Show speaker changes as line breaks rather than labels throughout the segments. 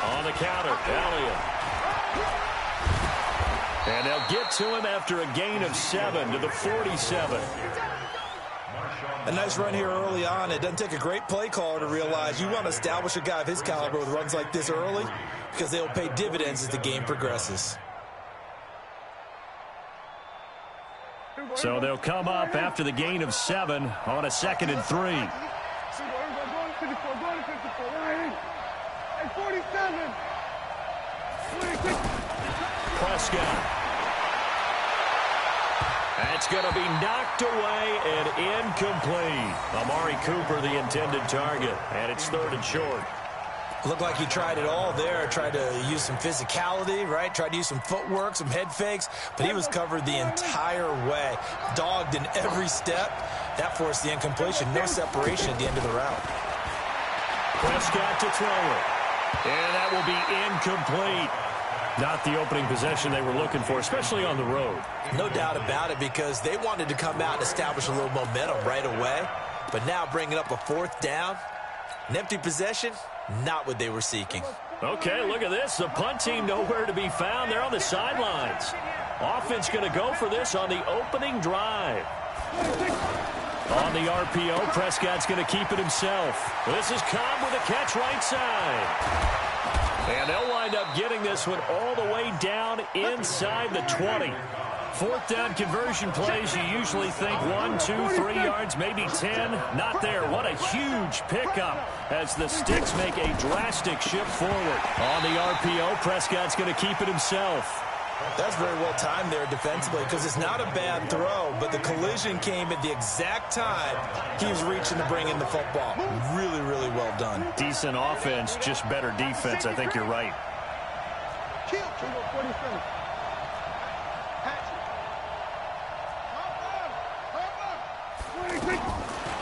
On the counter, Elliott. And they'll get to him after a gain of 7 to the 47.
A nice run here early on. It doesn't take a great play caller to realize you want to establish a guy of his caliber with runs like this early because they'll pay dividends as the game progresses.
So they'll come up after the gain of 7 on a 2nd and 3. Prescott. That's going to be knocked away and incomplete. Amari Cooper, the intended target, and it's 3rd and short.
Looked like he tried it all there. Tried to use some physicality, right? Tried to use some footwork, some head fakes, but he was covered the entire way. Dogged in every step. That forced the incompletion. No separation at the end of the route.
Prescott to throw it. And that will be incomplete. Not the opening possession they were looking for, especially on the road.
No doubt about it, because they wanted to come out and establish a little momentum right away. But now bringing up a 4th down, an empty possession, not what they were seeking.
Okay, look at this. The punt team nowhere to be found. They're on the sidelines. Offense going to go for this on the opening drive. On the RPO, Prescott's going to keep it himself. This is Cobb with a catch right side. And they'll wind up getting this one all the way down inside the 20. 4th down conversion plays, you usually think 1, 2, 3 yards, maybe 10. Not there. What a huge pickup as the Sticks make a drastic shift forward. On the RPO, Prescott's going to keep it himself.
That's very well timed there defensively, because it's not a bad throw, but the collision came at the exact time he was reaching to bring in the football. Really, really well done.
Decent offense, just better defense. I think you're right.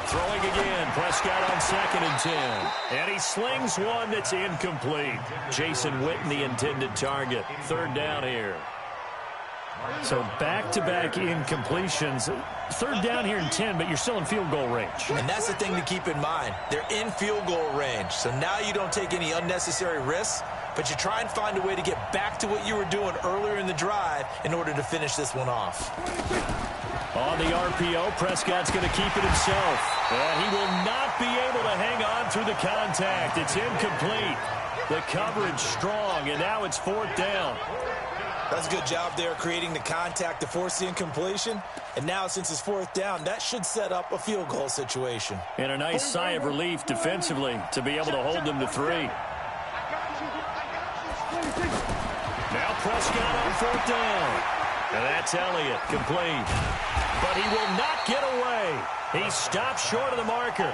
Throwing again, Prescott on 2nd and 10. And he slings one that's incomplete. Jason Witten, the intended target. 3rd down here. So back-to-back incompletions. 3rd down here in 10, but you're still in field goal range.
And that's the thing to keep in mind. They're in field goal range. So now you don't take any unnecessary risks, but you try and find a way to get back to what you were doing earlier in the drive in order to finish this one off.
On the RPO, Prescott's going to keep it himself. And he will not be able to hang on through the contact. It's incomplete. The coverage strong, and now it's 4th down.
That's a good job there creating the contact to force the incompletion. And now, since it's 4th down, that should set up a field goal situation.
And a nice sigh of relief defensively to be able to hold them to 3. Now Prescott on 4th down. And that's Elliott, complete. But he will not get away. He stops short of the marker.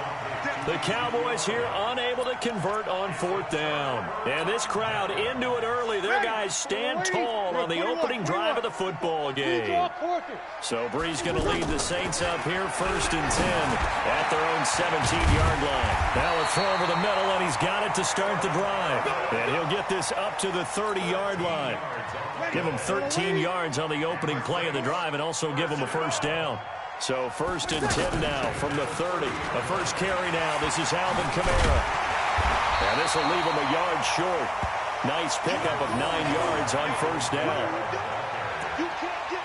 The Cowboys here unable to convert on 4th down. And this crowd into it early. Their guys stand tall on the opening drive of the football game. So Bree's going to lead the Saints up here 1st and 10 at their own 17-yard line. Now a throw over the middle, and he's got it to start the drive. And he'll get this up to the 30-yard line. Give him 13 yards on the opening play of the drive and also give him a 1st down. So 1st and 10 now from the 30. The first carry now. This is Alvin Kamara. And this will leave him a yard short. Nice pickup of 9 yards on 1st down.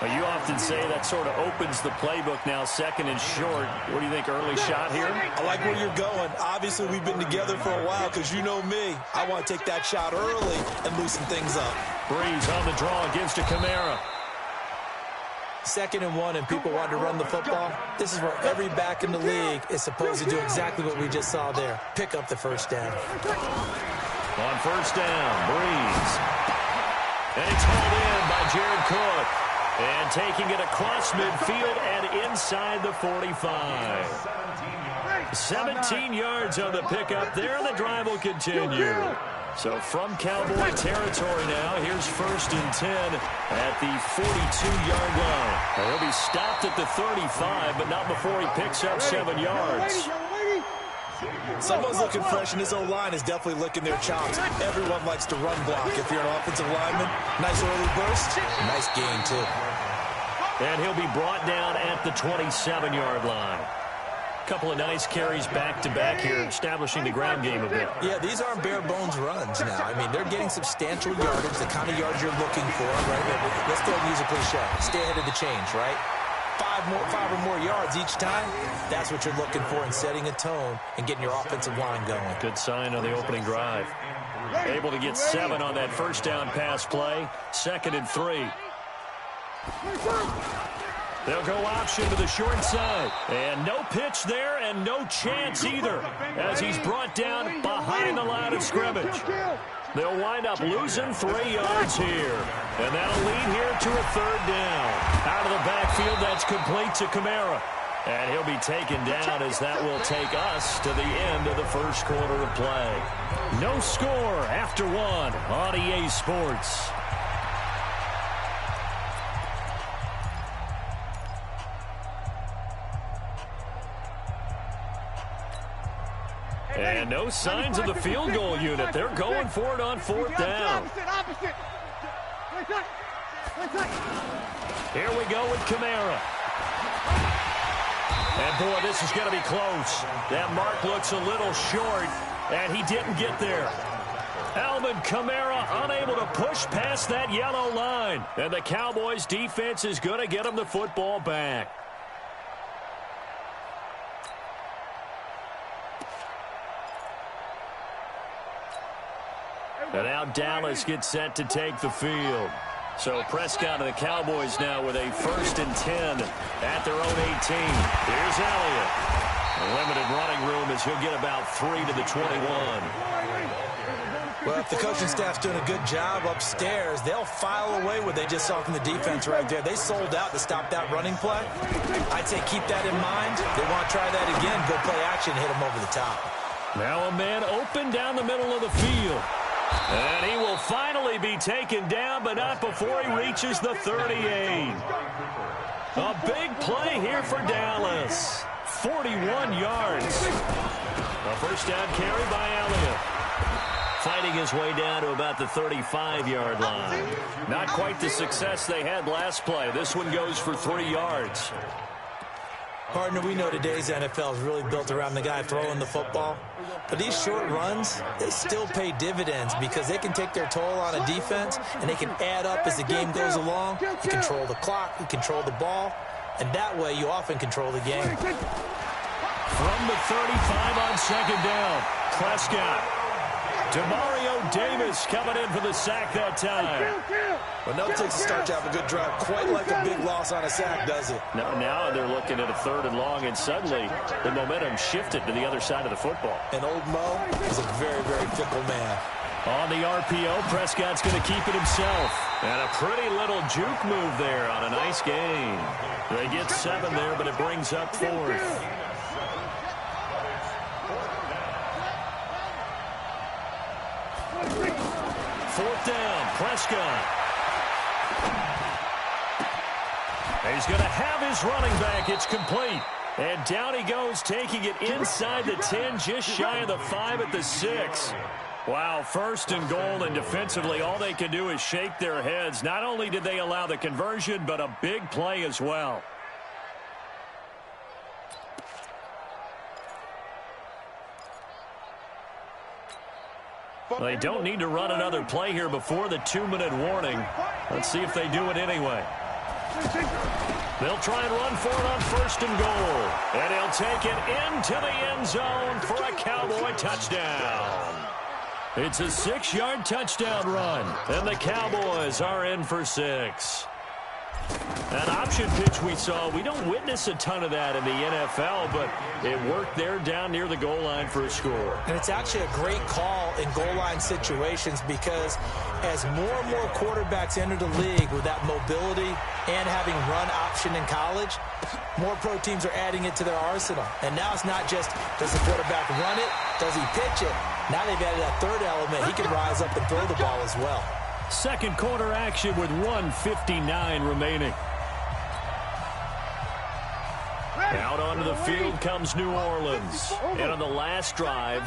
Well, you often say that sort of opens the playbook now, 2nd and short. What do you think, early shot here?
I like where you're going. Obviously, we've been together for a while because you know me. I want to take that shot early and loosen things up.
Breeze on the draw, gives to Kamara.
2nd and 1 and people want to run the football. This is where every back in the league is supposed to do exactly what we just saw there. Pick up the 1st down.
On 1st down, Breeze. And it's hauled in by Jared Cook. And taking it across midfield and inside the 45. 17 yards on the pickup there, and the drive will continue. So from Cowboy territory now, here's 1st and 10 at the 42-yard line. Now, he'll be stopped at the 35, but not before he picks up 7 yards.
Someone's looking fresh, and his O-line is definitely licking their chops. Everyone likes to run block if you're an offensive lineman. Nice early burst, nice gain, too.
And he'll be brought down at the 27-yard line. Couple of nice carries back-to-back here, establishing the ground game a bit.
Yeah, these aren't bare-bones runs now. I mean, they're getting substantial yardage, the kind of yards you're looking for, right? Let's go ahead and use a cliche. Stay ahead of the change, right? Five or more yards each time, that's what you're looking for in setting a tone and getting your offensive line going.
Good sign on the opening drive. Able to get 7 on that first down pass play. 2nd and 3. They'll go option to the short side. And no pitch there and no chance either as he's brought down behind the line of scrimmage. They'll wind up losing 3 yards here. And that'll lead here to a 3rd down. Out of the backfield, that's complete to Kamara. And he'll be taken down as that will take us to the end of the first quarter of play. No score after 1 on EA Sports. And no signs of the field goal unit. They're going for it on 4th down. Here we go with Kamara. And, boy, this is going to be close. That mark looks a little short, and he didn't get there. Alvin Kamara unable to push past that yellow line. And the Cowboys' defense is going to get him the football back. And now Dallas gets set to take the field. So Prescott and the Cowboys now with a 1st and 10 at their own 18. Here's Elliott. A limited running room as he'll get about 3 to the 21.
Well, if the coaching staff's doing a good job upstairs, they'll file away what they just saw from the defense right there. They sold out to stop that running play. I'd say keep that in mind. They want to try that again, go play action, hit them over the top.
Now a man open down the middle of the field. And he will finally be taken down, but not before he reaches the 38. A big play here for Dallas. 41 yards. A first down carry by Elliott. Fighting his way down to about the 35-yard line. Not quite the success they had last play. This one goes for 3 yards.
Partner, we know today's NFL is really built around the guy throwing the football. But these short runs, they still pay dividends because they can take their toll on a defense and they can add up as the game goes along. You control the clock, you control the ball, and that way you often control the game.
From the 35 on 2nd down, Prescott. Demario Davis coming in for the sack that time.
Well, no takes a start to have a good drive, quite like a big loss on a sack, does it?
Now they're looking at a 3rd and long, and suddenly the momentum shifted to the other side of the football.
And old Mo is a very, very fickle man.
On the RPO, Prescott's going to keep it himself. And a pretty little juke move there on a nice gain. They get 7 there, but it brings up 4th. Fourth down, Prescott. He's going to have his running back. It's complete. And down he goes, taking it inside the 10, just shy of the 5 at the 6. Wow, 1st and goal, and defensively, all they can do is shake their heads. Not only did they allow the conversion, but a big play as well. They don't need to run another play here before the 2-minute warning. Let's see if they do it anyway. They'll try and run for it on 1st and goal. And he'll take it into the end zone for a Cowboy touchdown. It's a 6-yard touchdown run. And the Cowboys are in for 6. That option pitch we saw, we don't witness a ton of that in the NFL, but it worked there down near the goal line for a score.
And it's actually a great call in goal line situations because as more and more quarterbacks enter the league with that mobility and having run option in college, more pro teams are adding it to their arsenal. And now it's not just, does the quarterback run it? Does he pitch it? Now they've added that 3rd element. He can rise up and throw the ball as well.
Second quarter action with 1:59 remaining. Out onto the field comes New Orleans. And on the last drive,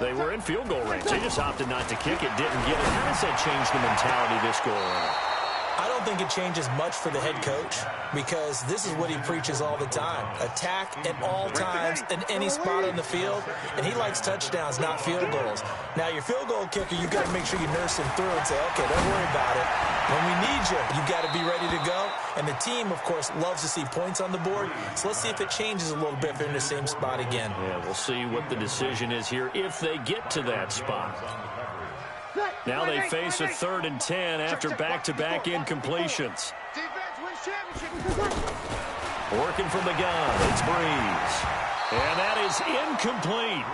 they were in field goal range. They just opted not to kick it, didn't get it. How does that change the mentality this go around?
I don't think it changes much for the head coach because this is what he preaches all the time. Attack at all times in any spot on the field, and he likes touchdowns, not field goals. Now, your field goal kicker, you've got to make sure you nurse him through and say, okay, don't worry about it. When we need you, you've got to be ready to go. And the team, of course, loves to see points on the board. So let's see if it changes a little bit if they're in the same spot again.
Yeah, we'll see what the decision is here if they get to that spot. Now they face a 3rd and 10 after back-to-back incompletions. Working from the gun, it's Breeze. And that is incomplete.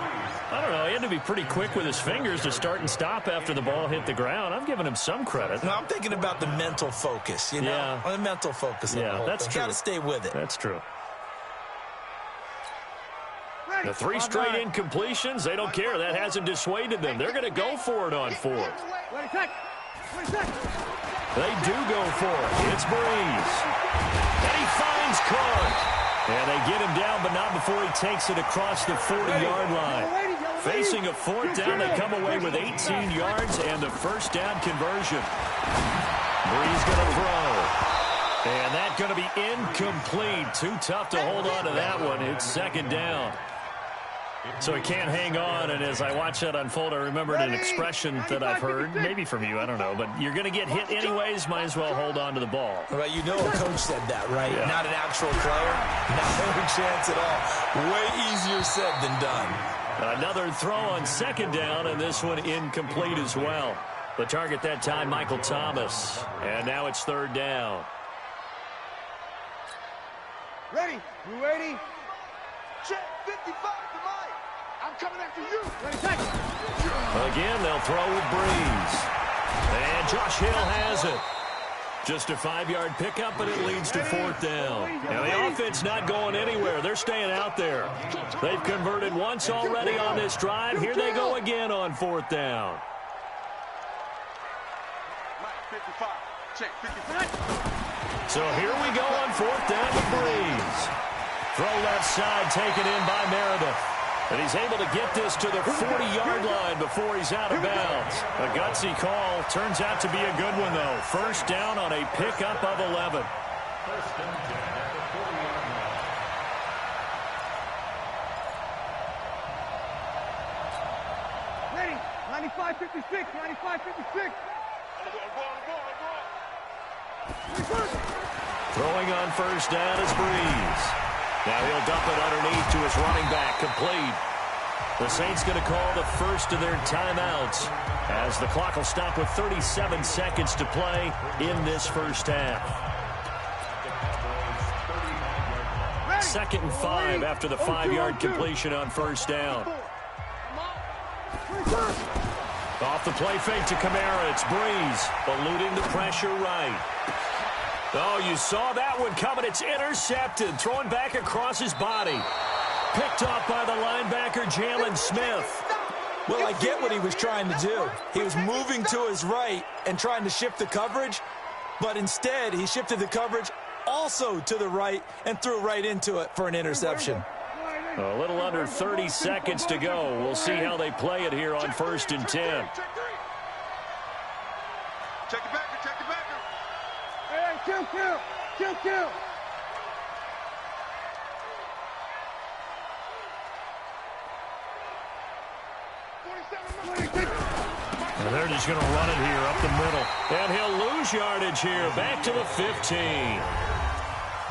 I don't know, he had to be pretty quick with his fingers to start and stop after the ball hit the ground. I'm giving him some credit.
No, I'm thinking about the mental focus, you know?
Yeah.
The mental focus.
Yeah, that's true.
Got to stay with it.
That's true. The 3 straight incompletions, they don't care. That hasn't dissuaded them. They're going to go for it on 4th. They do go for it. It's Breeze. And he finds Clark. And they get him down, but not before he takes it across the 40-yard line. Facing a 4th down, they come away with 18 yards and a first down conversion. Breeze going to throw. And that's going to be incomplete. Too tough to hold on to that one. It's 2nd down. So he can't hang on, and as I watch that unfold, I remembered an expression that I've heard, maybe from you, I don't know, but you're going to get hit anyways, might as well hold on to the ball.
Right, you know a coach said that, right?
Yeah.
Not an actual player, not a chance at all. Way easier said than done.
Another throw on 2nd down, and this one incomplete as well. The target that time, Michael Thomas, and now it's 3rd down.
Ready? You ready? Check 55 to Mike. I'm coming after you.
Again, they'll throw with Breeze. And Josh Hill has it. Just a 5-yard pickup, but it leads to 4th down. Now, the offense not going anywhere. They're staying out there. They've converted once already on this drive. Here they go again on 4th down.
Mike, 55. Check 55.
So here we go on 4th down to Breeze. Throw left side taken in by Meredith. And he's able to get this to the 40-yard line before he's out of bounds. A gutsy call. Turns out to be a good one, though. First down on a pickup of 11.
Ready? 95-56. 95-56.
Throwing on first down is Breeze. Now he'll dump it underneath to his running back, complete. The Saints going to call the first of their timeouts as the clock will stop with 37 seconds to play in this first half. 2nd and 5 after the 5-yard completion on first down. Off the play fake to Kamara, it's Breeze, eluding the pressure right. Oh, you saw that one coming. It's intercepted. Thrown back across his body. Picked off by the linebacker, Jalen Smith.
Well, I get what he was trying to do. He was moving to his right and trying to shift the coverage, but instead he shifted the coverage also to the right and threw right into it for an interception.
A little under 30 seconds to go. We'll see how they play it here on 1st and 10.
Check the backer. Check the backer. Hey, kill.
And they're just going to run it here up the middle. And he'll lose yardage here. Back to the 15.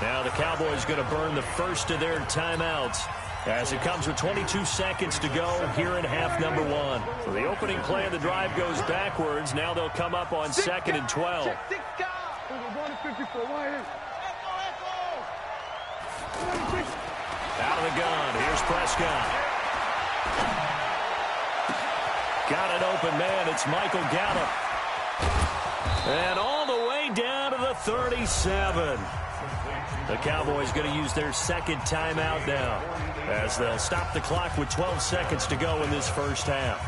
Now the Cowboys going to burn the first of their timeouts as it comes with 22 seconds to go here in half number 1. So the opening play of the drive goes backwards. Now they'll come up on 2nd and 12. Out of the gun. Here's Prescott. Got an open man. It's Michael Gallup. And all the way down to the 37. The Cowboys going to use their 2nd timeout now as they'll stop the clock with 12 seconds to go in this first half.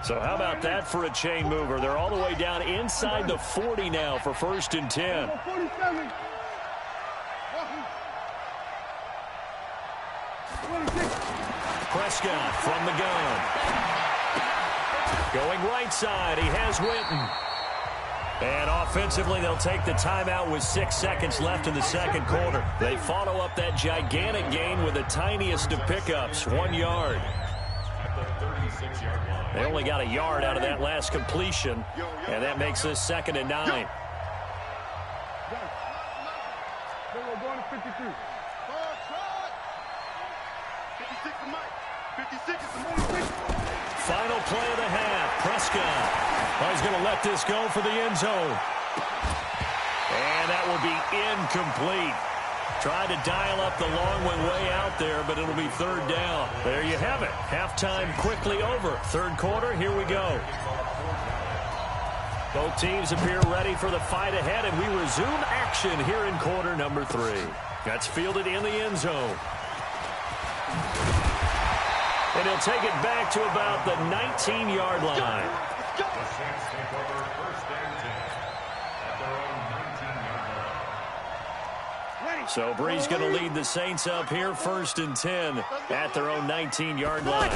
So how about that for a chain mover? They're all the way down inside the 40 now for 1st and 10. Prescott from the gun. Going right side, he has Winton. And offensively, they'll take the timeout with 6 seconds left in the second quarter. They follow up that gigantic gain with the tiniest of pickups, 1 yard. They only got a yard out of that last completion, and that makes this 2nd and 9.
Going to 53. 56 to Mike. 56 is the movie.
Final play of the half. Prescott. Oh, he's going to let this go for the end zone. And that will be incomplete. Tried to dial up the long one way out there, but it'll be 3rd down. There you have it. Halftime quickly over. 3rd quarter, here we go. Both teams appear ready for the fight ahead, and we resume action here in quarter number 3. That's fielded in the end zone. And he'll take it back to about the 19-yard line. So Bree's going to lead the Saints up here, 1st and 10 at their own 19-yard line.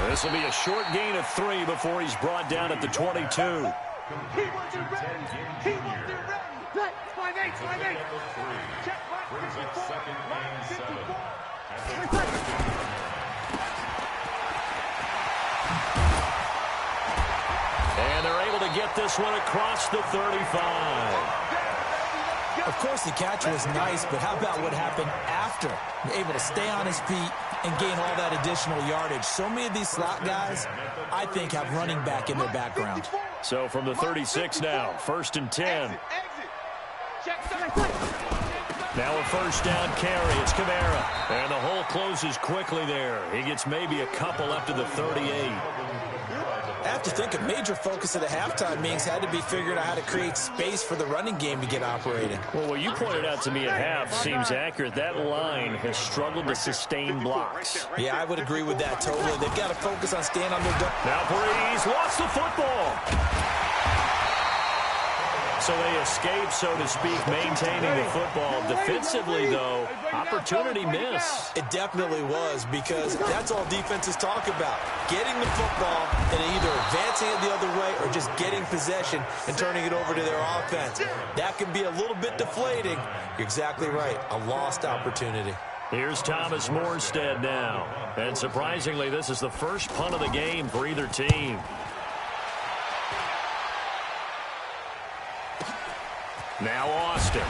This will be a short gain of 3 before he's brought down at the 22.
He wasn't ready. He wasn't ready. 5-8. Check Mike 54. Mike 54.
And they're able to get this one across the 35.
Of course, the catch was nice, but how about what happened after? Able to stay on his feet and gain all that additional yardage. So many of these slot guys, I think, have running back in their background.
So from the 36 now, 1st and 10. Now a 1st down carry. It's Kamara. And the hole closes quickly there. He gets maybe a couple up to the 38.
I have to think a major focus of the halftime meetings had to be figuring out how to create space for the running game to get operating.
Well, what you pointed out to me at half seems accurate. That line has struggled to sustain blocks.
Yeah, I would agree with that totally. They've got to focus on staying on their...
Now Breeze lost the football. So they escape, so to speak, maintaining the football. Defensively, though, opportunity miss.
It definitely was, because that's all defenses talk about. Getting the football and either advancing it the other way or just getting possession and turning it over to their offense. That can be a little bit deflating. You're exactly right. A lost opportunity.
Here's Thomas Morstead now. And surprisingly, this is the first punt of the game for either team. Now Austin.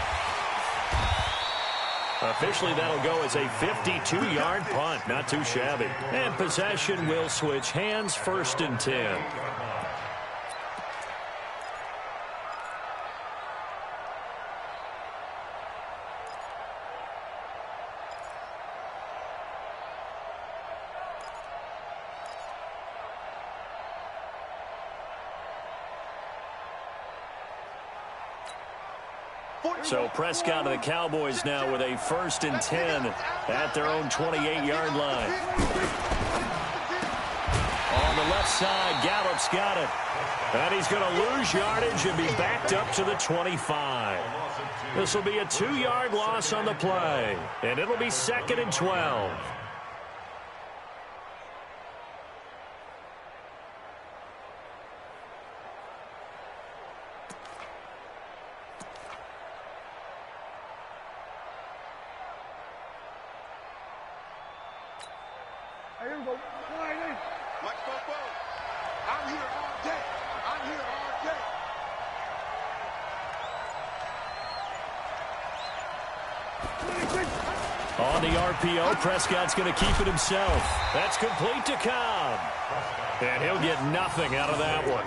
Officially, that'll go as a 52-yard punt. Not too shabby. And possession will switch hands, 1st and 10. So Prescott of the Cowboys now with a 1st and 10 at their own 28-yard line. On the left side, Gallup's got it. And he's going to lose yardage and be backed up to the 25. This will be a 2-yard loss on the play. And it'll be 2nd and 12. On the RPO, Prescott's going to keep it himself. That's complete to Cobb. And he'll get nothing out of that one.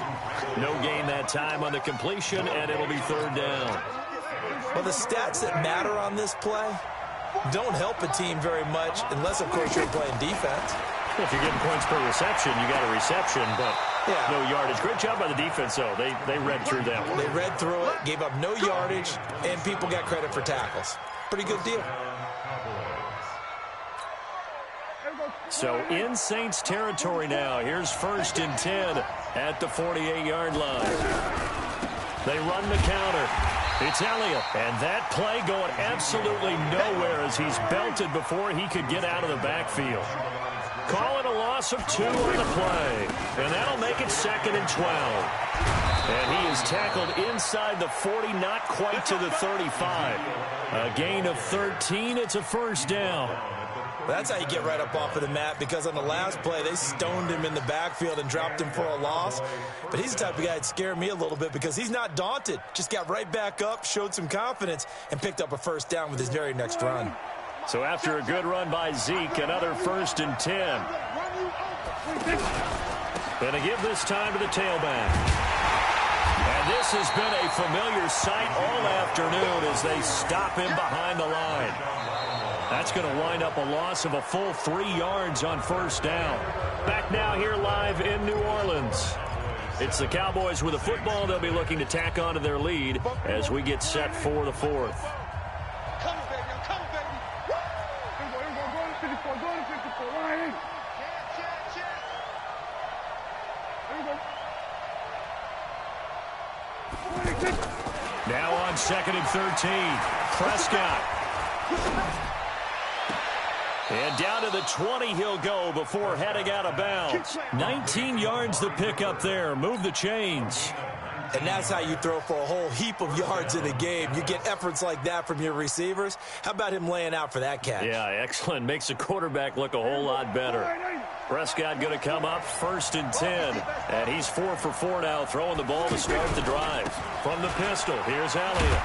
No gain that time on the completion, and it'll be 3rd down.
Well, the stats that matter on this play don't help a team very much unless, of course, you're playing defense.
If you're getting points per reception, you got a reception, but no yardage. Great job by the defense, though. They read through that one.
They read through it, gave up no yardage, and people got credit for tackles. Pretty good deal.
So in Saints territory now. Here's 1st and 10 at the 48-yard line. They run the counter. It's Elliott. And that play going absolutely nowhere as he's belted before he could get out of the backfield. Calling a loss of 2 on the play. And that'll make it 2nd and 12. And he is tackled inside the 40, not quite to the 35. A gain of 13. It's a first down.
That's how you get right up off of the mat, because on the last play, they stoned him in the backfield and dropped him for a loss. But he's the type of guy that scared me a little bit because he's not daunted. Just got right back up, showed some confidence, and picked up a first down with his very next run.
So after a good run by Zeke, another 1st and 10. Going to give this time to the tailback. And this has been a familiar sight all afternoon as they stop him behind the line. That's going to wind up a loss of a full 3 yards on first down. Back now here live in New Orleans. It's the Cowboys with the football. They'll be looking to tack on to their lead as we get set for the 4th.
Come on, baby. I'm coming, baby. Woo! Go to 54. Go to 54. Line in. Check. There you go.
Now on 2nd and 13. Prescott. And down to the 20 he'll go before heading out of bounds. 19 yards to pick up there. Move the chains.
And that's how you throw for a whole heap of yards in a game. You get efforts like that from your receivers. How about him laying out for that catch?
Yeah, excellent. Makes the quarterback look a whole lot better. Prescott going to come up 1st and 10. And he's 4 for 4 now, throwing the ball to start the drive. From the pistol, here's Elliott.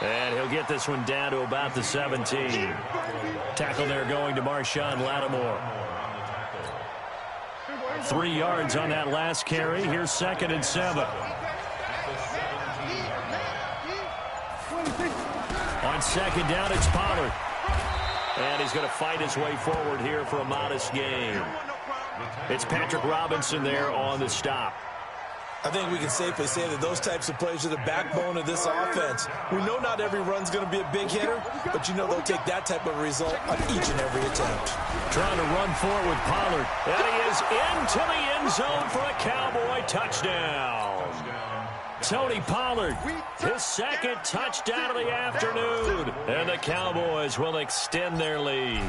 And he'll get this one down to about the 17. Tackle there going to Marshawn Lattimore. 3 yards on that last carry. Here's 2nd and 7. On 2nd down, it's Pollard. And he's going to fight his way forward here for a modest gain. It's Patrick Robinson there on the stop.
I think we can safely say that those types of plays are the backbone of this offense. We know not every run's going to be a big hitter, but you know they'll take that type of result on each and every attempt.
Trying to run for it with Pollard. And he is into the end zone for a Cowboy touchdown. Tony Pollard, his 2nd touchdown of the afternoon. And the Cowboys will extend their lead.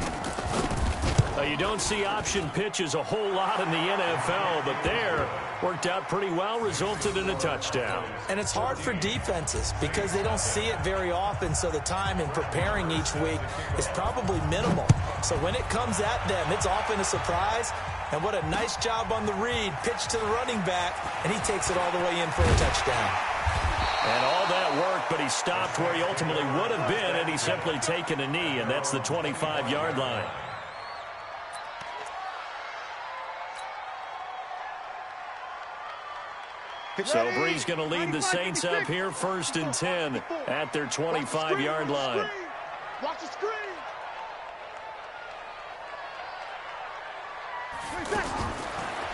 You don't see option pitches a whole lot in the NFL, but there worked out pretty well, resulted in a touchdown.
And it's hard for defenses because they don't see it very often, so the time in preparing each week is probably minimal. So when it comes at them, it's often a surprise. And what a nice job on the read, pitch to the running back, and he takes it all the way in for a touchdown.
And all that work, but he stopped where he ultimately would have been had he simply taken a knee, and that's the 25-yard line. So Bree's going to lead the Saints up here 1st and 10 at their 25-yard line.
Watch the screen.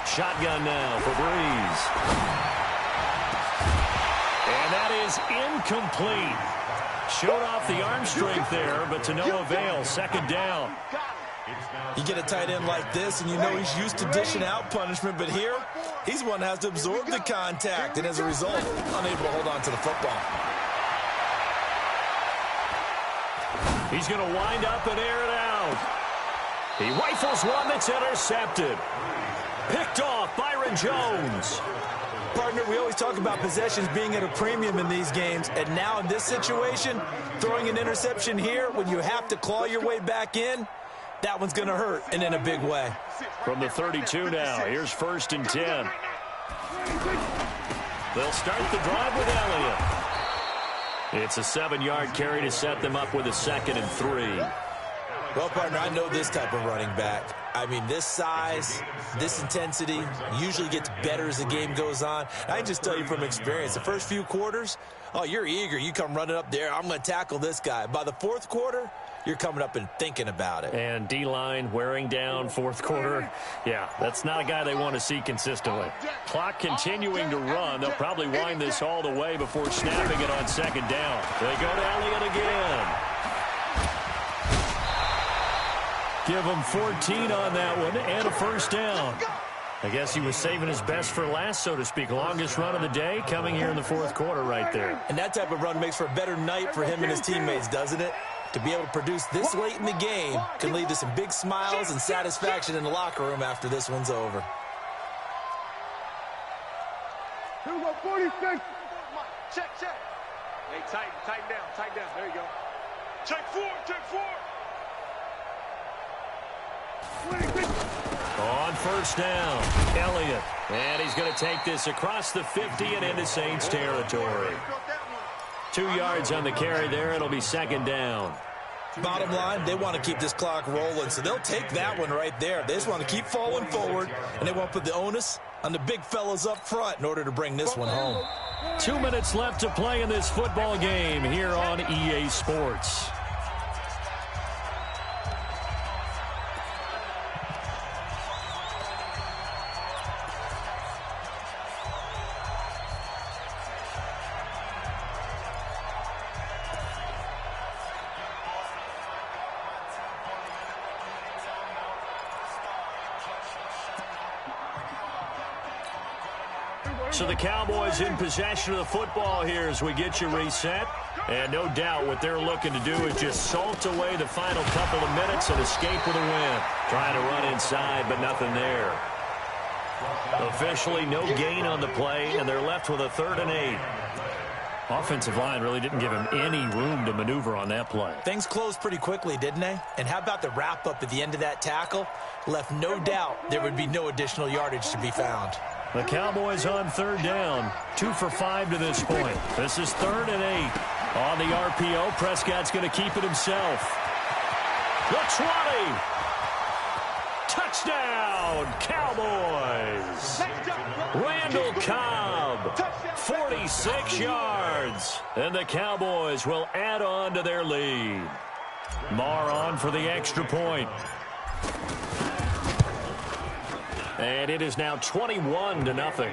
Shotgun now for Breeze. And that is incomplete. Showed off the arm strength there, but to no avail. 2nd down.
You get a tight end like this, and you know he's used to dishing out punishment, but here, he's one that has to absorb the contact, and as a result, unable to hold on to the football.
He's going to wind up and air it out. He rifles one that's intercepted. Picked off Byron Jones.
Partner, we always talk about possessions being at a premium in these games, and now in this situation, throwing an interception here when you have to claw your way back in, that one's going to hurt, and in a big way.
From the 32 now, here's 1st and 10. They'll start the drive with Elliott. It's a 7-yard carry to set them up with a 2nd and 3.
Well, partner, I know this type of running back. I mean, this size, this intensity usually gets better as the game goes on. I can just tell you from experience, the first few quarters, oh, you're eager. You come running up there, I'm going to tackle this guy. By the 4th quarter, you're coming up and thinking about it.
And D-line wearing down 4th quarter. Yeah, that's not a guy they want to see consistently. Clock continuing to run. They'll probably wind this all the way before snapping it on 2nd down. They go to Elliott again. Give him 14 on that one and a first down. I guess he was saving his best for last, so to speak. Longest run of the day coming here in the 4th quarter right there.
And that type of run makes for a better night for him and his teammates, doesn't it? to be able to produce this late in the game can lead to some big smiles and satisfaction in the locker room after this one's over.
Here we go, 46.
Check. Hey, tighten down. There you go. Check four.
26.
On first down, Elliott. And he's going to take this across the 50 and into Saints territory. 2 yards on the carry there. It'll be second down.
Bottom line, they want to keep this clock rolling, so they'll take that one right there. They just want to keep falling forward, and they won't put the onus on the big fellas up front in order to bring this one home.
2 minutes left to play in this football game here on EA Sports. So the Cowboys in possession of the football here as we get you reset. And no doubt what they're looking to do is just salt away the final couple of minutes and escape with a win. Trying to run inside, but nothing there. Officially no gain on the play, and they're left with a 3rd and 8. Offensive line really didn't give him any room to maneuver on that play.
Things closed pretty quickly, didn't they? And how about the wrap-up at the end of that tackle? Left no doubt there would be no additional yardage to be found.
The Cowboys on 3rd down, 2 for 5 to this point. This is 3rd and 8. On the RPO, Prescott's going to keep it himself. The 20. Touchdown, Cowboys. Randall Cobb, 46 yards. And the Cowboys will add on to their lead. Marr on for the extra point. And it is now 21-0.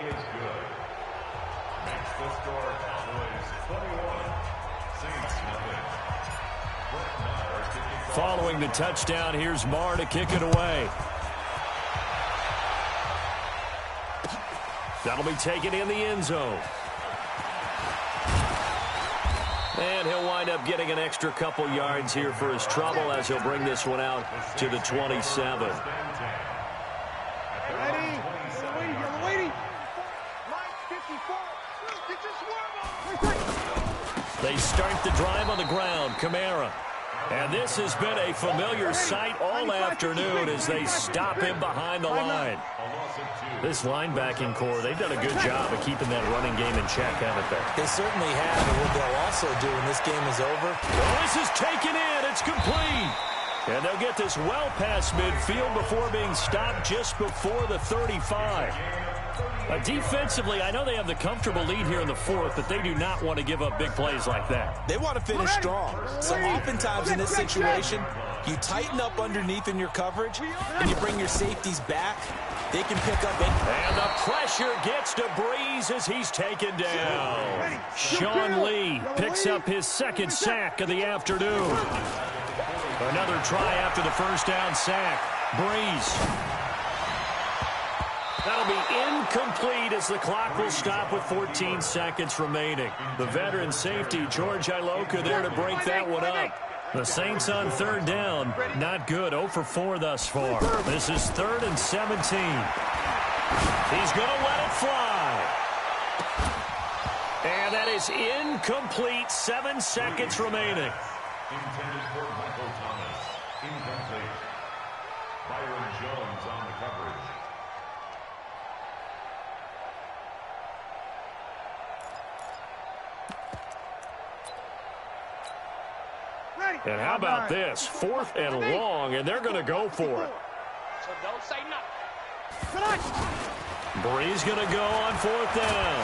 Following the touchdown, here's Marr to kick it away. That'll be taken in the end zone. And he'll wind up getting an extra couple yards here for his trouble as he'll bring this one out to the 27. They start the drive on the ground, Kamara. And this has been a familiar sight all afternoon as they stop him behind the line. This linebacking core, they've done a good job of keeping that running game in check, haven't they?
They certainly have, and what they'll also do when this game is over.
Well, this is taken in. It's complete. And they'll get this well past midfield before being stopped just before the 35. Defensively, I know they have the comfortable lead here in the 4th, but they do not want to give up big plays like that.
They want to finish strong. So oftentimes in this situation, you tighten up underneath in your coverage, and you bring your safeties back. They can pick up it.
And the pressure gets to Breeze as he's taken down. Sean Lee picks up his 2nd sack of the afternoon. Another try after the first down sack. Breeze. That'll be incomplete as the clock will stop with 14 seconds remaining. The veteran safety, George Iloka, there to break that one up. The Saints on 3rd down. Not good. 0 for 4 thus far. This is 3rd and 17. He's going to let it fly. And that is incomplete. 7 seconds remaining.
Intended for Michael Thomas. Incomplete. Byron Jones on the coverage.
And how about this? 4th and long, and they're going to go for it.
So don't say nothing.
Breeze going to go on 4th down.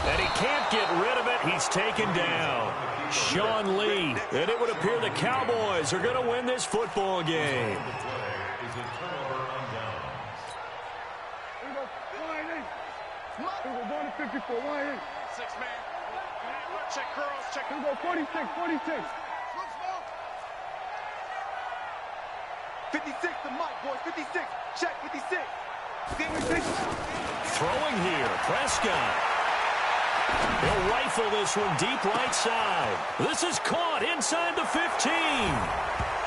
And he can't get rid of it. He's taken down. Sean Lee. And it would appear the Cowboys are going to win this football game.
We're going to 54.
6 man. Check girls. Check.
Here we go. 46.
56 to Mike, boys. 56. Check 56.
Throwing here. Prescott. He'll rifle this one deep right side. This is caught inside the 15.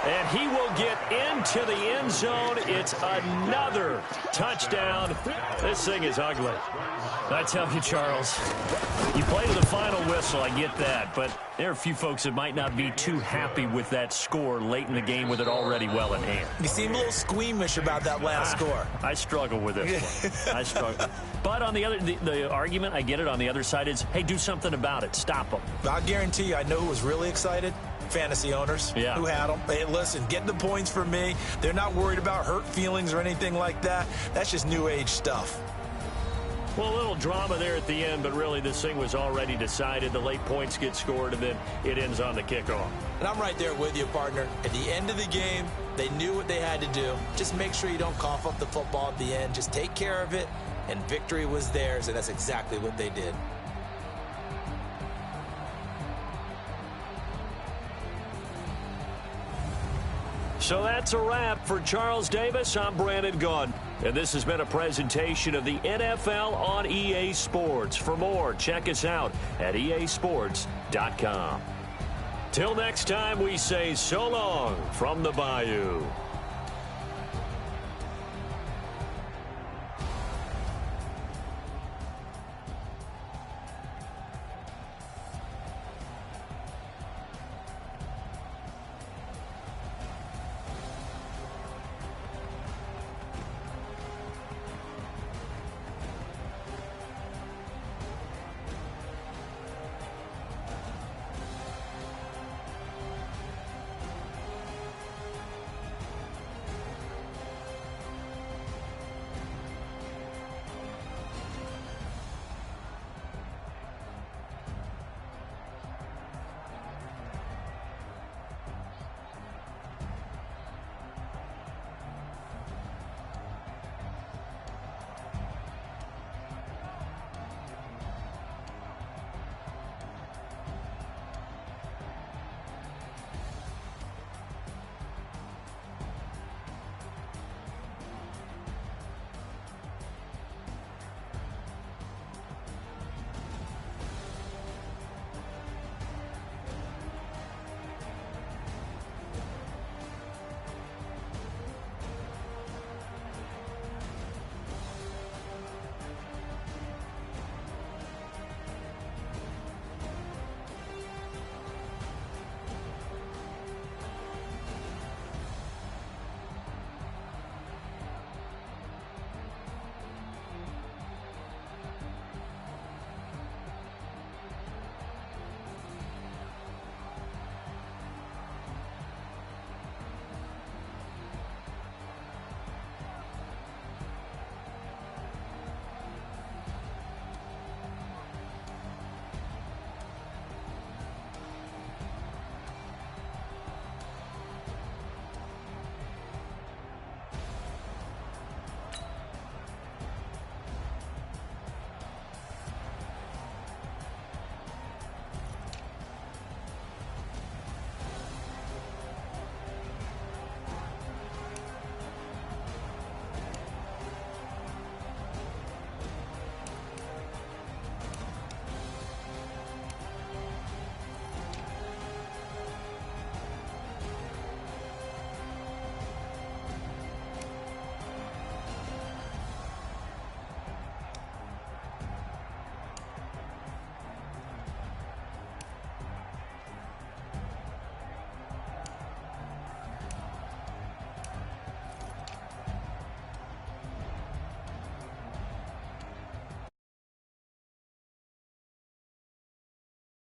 And he will get into the end zone. It's another touchdown. This thing is ugly. I tell you, Charles, you play to the final whistle, I get that. But there are a few folks that might not be too happy with that score late in the game with it already well in hand.
You seem a little squeamish about that last score.
I struggle with this one. I struggle. But on the argument, I get it, on the other side is, hey, do something about it. Stop them.
I guarantee you, I know who was really excited. Fantasy owners who had them. Hey, listen, get the points for me. They're not worried about hurt feelings or anything like that. That's just new age stuff.
Well, a little drama there at the end, but really this thing was already decided. The late points get scored, and then it ends on the kickoff.
And I'm right there with you, partner. At the end of the game, they knew what they had to do. Just make sure you don't cough up the football at the end. Just take care of it, and victory was theirs, and that's exactly what they did.
So that's a wrap for Charles Davis. I'm Brandon Gaudin. And this has been a presentation of the NFL on EA Sports. For more, check us out at easports.com. Till next time, we say so long from the Bayou.